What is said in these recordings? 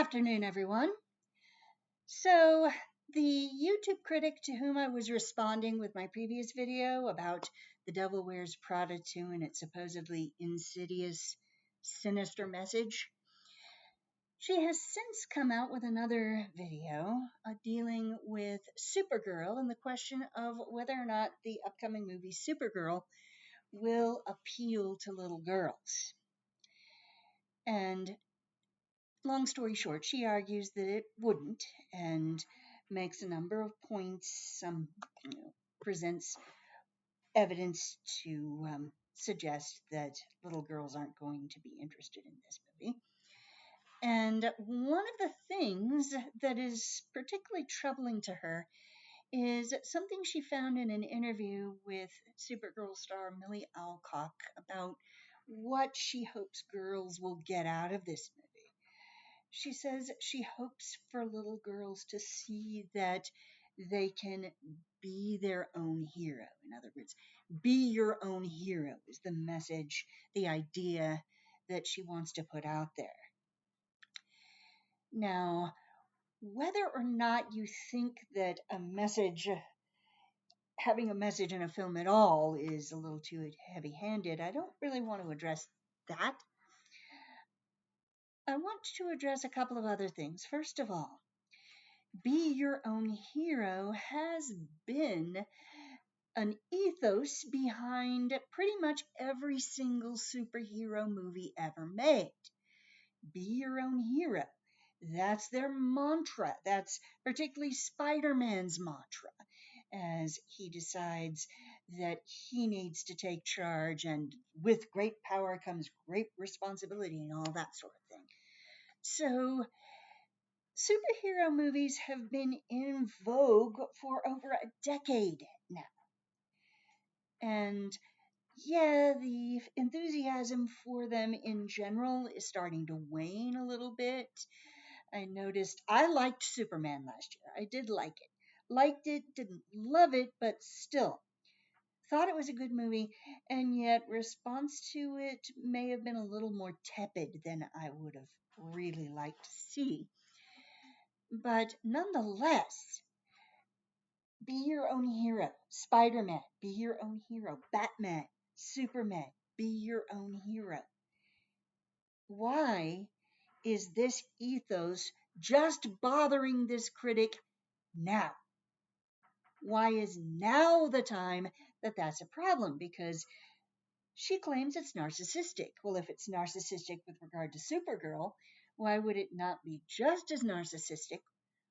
afternoon, everyone. So, the YouTube critic to whom I was responding with my previous video about The Devil Wears Prada 2 and its supposedly insidious, sinister message, she has since come out with another video dealing with Supergirl and the question of whether or not the upcoming movie Supergirl will appeal to little girls. And long story short, she argues that it wouldn't and makes a number of points, presents evidence to suggest that little girls aren't going to be interested in this movie. And one of the things that is particularly troubling to her is something she found in an interview with Supergirl star Millie Alcock about what she hopes girls will get out of this movie. She says she hopes for little girls to see that they can be their own hero. In other words, be your own hero is the message, the idea that she wants to put out there. Now, whether or not you think that having a message in a film at all is a little too heavy handed, I don't really want to address that. I want to address a couple of other things. First of all, be your own hero has been an ethos behind pretty much every single superhero movie ever made. Be your own hero. That's their mantra. That's particularly Spider Man's mantra as he decides that he needs to take charge, and with great power comes great responsibility, and all that sort of thing. So, superhero movies have been in vogue for over a decade now. And yeah, the enthusiasm for them in general is starting to wane a little bit. I noticed I liked Superman last year. I did like it. Liked it, didn't love it, but still thought it was a good movie, and yet response to it may have been a little more tepid than I would have really liked to see. But nonetheless, be your own hero. Spider Man, be your own hero. Batman, Superman, be your own hero. Why is this ethos just bothering this critic now? Why is now the time that that's a problem? Because she claims it's narcissistic. Well, if it's narcissistic with regard to Supergirl, why would it not be just as narcissistic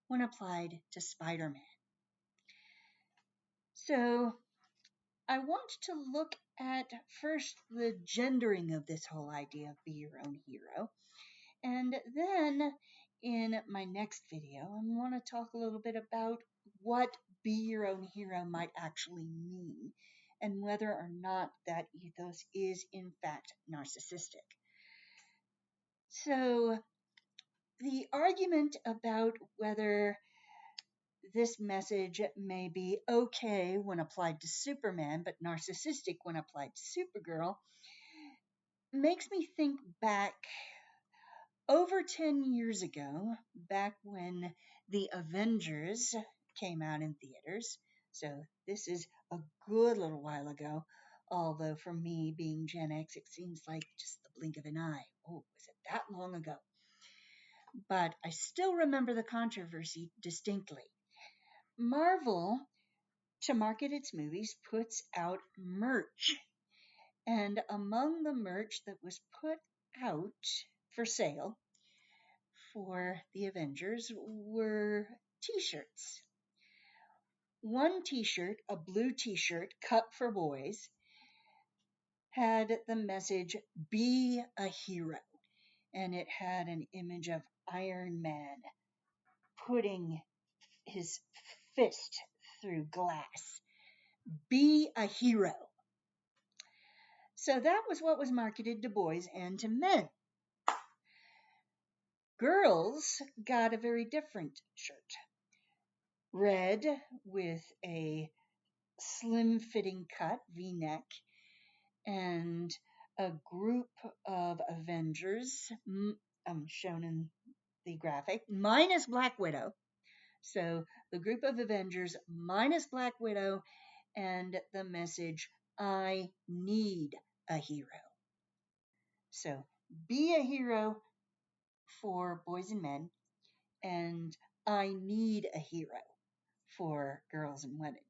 when applied to Spider Man? So, I want to look at first the gendering of this whole idea of be your own hero. And then in my next video, I want to talk a little bit about what be your own hero might actually mean and whether or not that ethos is in fact narcissistic. So, the argument about whether this message may be okay when applied to Superman, but narcissistic when applied to Supergirl, makes me think back over 10 years ago, back when the Avengers came out in theaters. So this is a good little while ago, although for me, being Gen X, it seems like just the blink of an eye. Oh, was it that long ago? But I still remember the controversy distinctly. Marvel, to market its movies, puts out merch. And among the merch that was put out for sale for the Avengers were t-shirts. One t-shirt, a blue t-shirt cut for boys, had the message, be a hero. And it had an image of Iron Man putting his fist through glass. Be a hero. So that was what was marketed to boys and to men. Girls got a very different shirt. Red with a slim fitting cut, V-neck, and a group of Avengers shown in the graphic, minus Black Widow. So the group of Avengers minus Black Widow and the message, I need a hero. So be a hero for boys and men, and I need a hero for girls and women.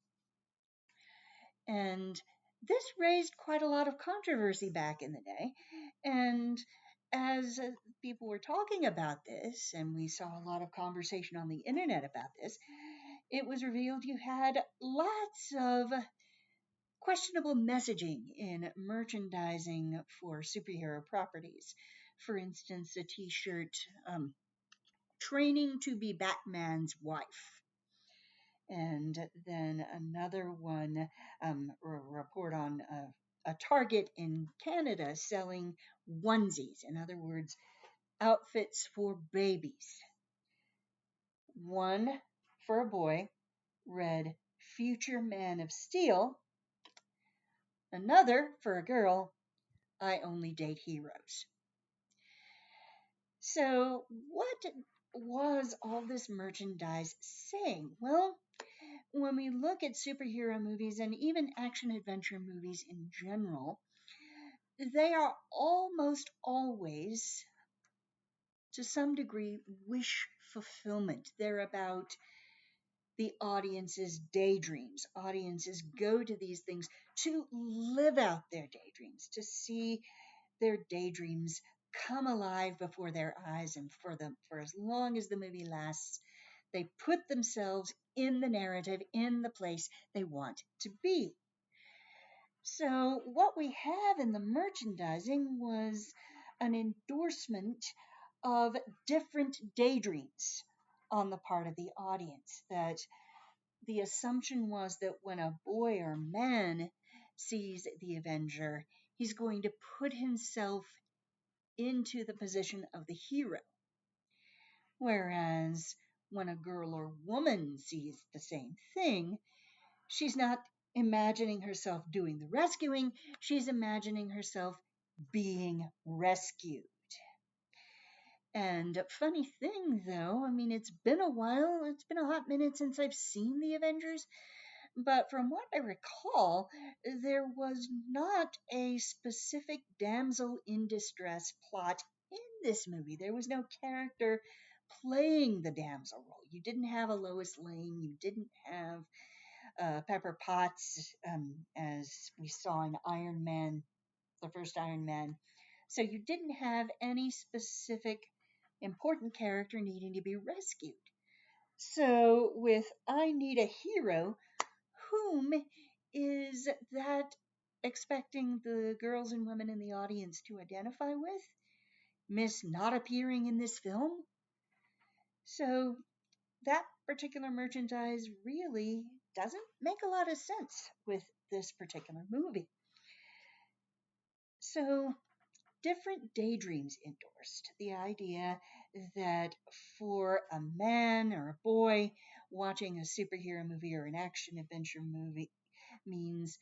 And this raised quite a lot of controversy back in the day. And as people were talking about this, and we saw a lot of conversation on the internet about this, it was revealed you had lots of questionable messaging in merchandising for superhero properties. For instance, a t shirt, training to be Batman's wife. And then another one, report on a Target in Canada selling onesies. In other words, outfits for babies. One for a boy read Future Man of Steel. Another for a girl, I only date heroes. So, what was all this merchandise saying? Well, when we look at superhero movies and even action adventure movies in general, they are almost always, to some degree, wish fulfillment. They're about the audience's daydreams. Audiences go to these things to live out their daydreams, to see their daydreams come alive before their eyes, and for as long as the movie lasts, they put themselves in the narrative, in the place they want to be. So, what we have in the merchandising was an endorsement of different daydreams on the part of the audience. That the assumption was that when a boy or man sees the Avenger, he's going to put himself into the position of the hero. Whereas when a girl or woman sees the same thing, she's not imagining herself doing the rescuing, she's imagining herself being rescued. And funny thing though, I mean, it's been a while, it's been a hot minute since I've seen the Avengers, but from what I recall, there was not a specific damsel in distress plot in this movie. There was no character playing the damsel role. You didn't have a Lois Lane, you didn't have Pepper Potts, as we saw in Iron Man, the first Iron Man. So you didn't have any specific important character needing to be rescued. So with I Need a Hero, whom is that expecting the girls and women in the audience to identify with? Miss not appearing in this film? So that particular merchandise really doesn't make a lot of sense with this particular movie. So, different daydreams endorsed. The idea that for a man or a boy, watching a superhero movie or an action adventure movie means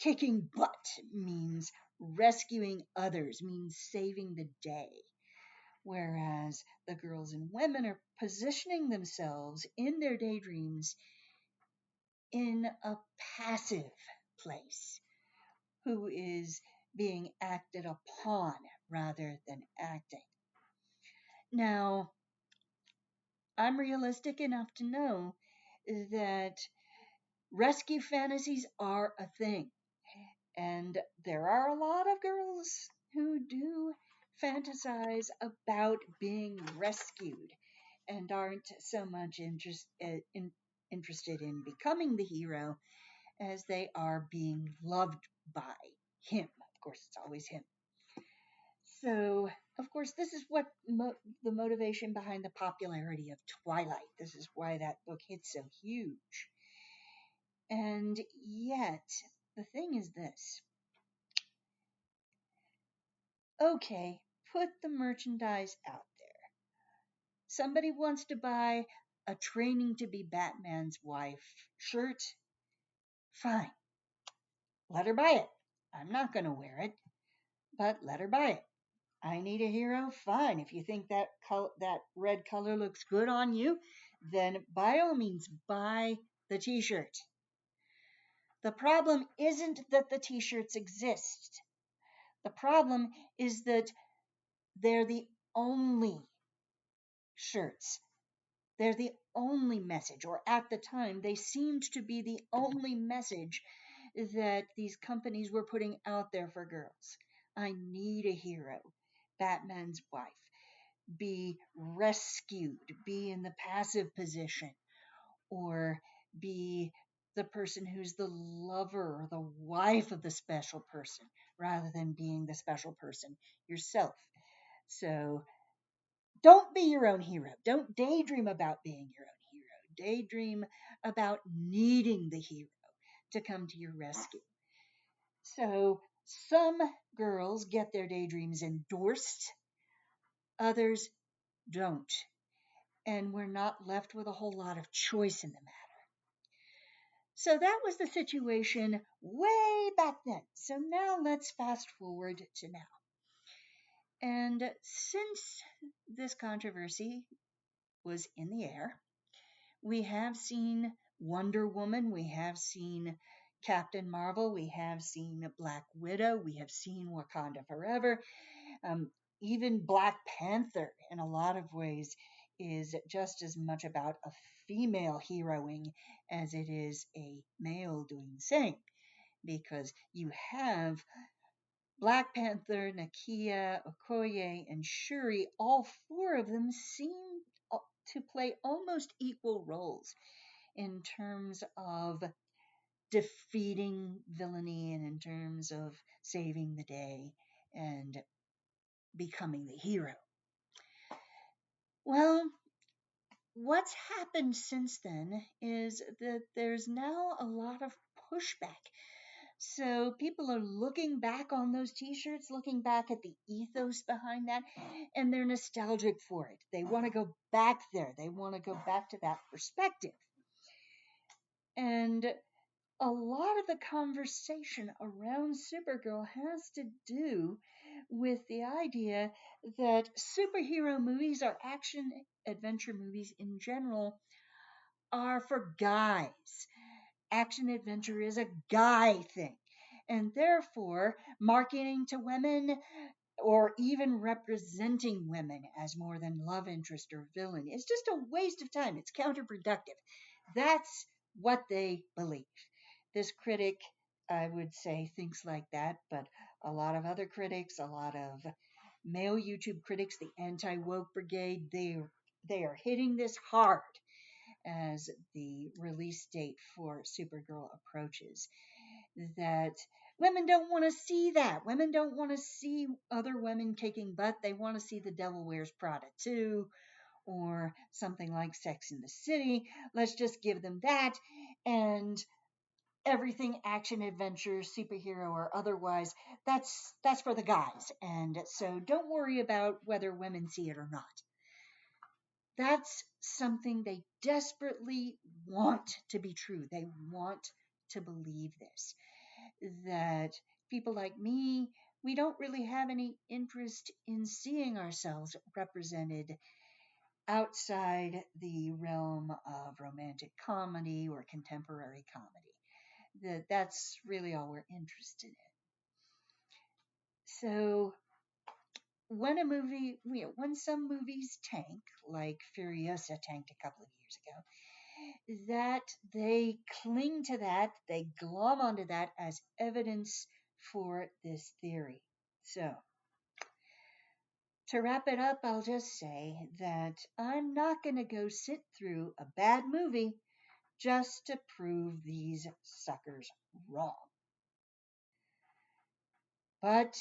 kicking butt, means rescuing others, means saving the day. Whereas the girls and women are positioning themselves in their daydreams in a passive place, who is being acted upon rather than acting. Now, I'm realistic enough to know that rescue fantasies are a thing. And there are a lot of girls who do fantasize about being rescued and aren't so much interested in becoming the hero as they are being loved by him. Of course, it's always him. So, of course, this is what the motivation behind the popularity of Twilight. This is why that book hit so huge. And yet, the thing is this. Okay, put the merchandise out there. Somebody wants to buy a training to be Batman's wife shirt. Fine. Let her buy it. I'm not going to wear it, but let her buy it. I need a hero. Fine. If you think that red color looks good on you, then by all means buy the t-shirt. The problem isn't that the t-shirts exist. The problem is that they're the only shirts. They're the only message, or at the time, they seemed to be the only message that these companies were putting out there for girls. I need a hero. Batman's wife. Be rescued. Be in the passive position. Or be the person who's the lover or the wife of the special person rather than being the special person yourself. So don't be your own hero. Don't daydream about being your own hero. Daydream about needing the hero to come to your rescue. So some girls get their daydreams endorsed, others don't. And we're not left with a whole lot of choice in the matter. So that was the situation way back then. So now let's fast forward to now. And since this controversy was in the air, we have seen Wonder Woman, we have seen Captain Marvel, we have seen Black Widow, we have seen Wakanda Forever. Um, Even Black Panther, in a lot of ways, is just as much about a female heroing as it is a male doing the same. Because you have Black Panther, Nakia, Okoye, and Shuri, all four of them seem to play almost equal roles in terms of defeating villainy and in terms of saving the day and becoming the hero. Well, what's happened since then is that there's now a lot of pushback. So people are looking back on those t-shirts, looking back at the ethos behind that, and they're nostalgic for it. They want to go back there. They want to go back to that perspective. And a lot of the conversation around Supergirl has to do with the idea that superhero movies or action adventure movies in general are for guys. Action adventure is a guy thing. And therefore, marketing to women or even representing women as more than love interest or villain is just a waste of time. It's counterproductive. That's what they believe. This critic, I would say, thinks like that, but a lot of other critics, a lot of male YouTube critics, the anti-woke brigade, they are hitting this hard as the release date for Supergirl approaches. That women don't want to see that. Women don't want to see other women kicking butt. They want to see The Devil Wears Prada 2 or something like Sex in the City. Let's just give them that. And everything action adventure superhero or otherwise, that's for the guys, and so don't worry about whether women see it or not. That's something they desperately want to be true. They want to believe this, that people like me, we don't really have any interest in seeing ourselves represented outside the realm of romantic comedy or contemporary comedy. That's really all we're interested in. So when some movies tank, like Furiosa tanked a couple of years ago, that they cling to that, they glom onto that as evidence for this theory. So to wrap it up, I'll just say that I'm not going to go sit through a bad movie just to prove these suckers wrong. But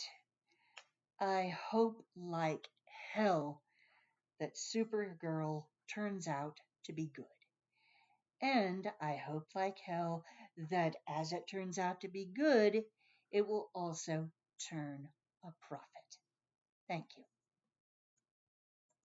I hope like hell that Supergirl turns out to be good. And I hope like hell that as it turns out to be good, it will also turn a profit. Thank you.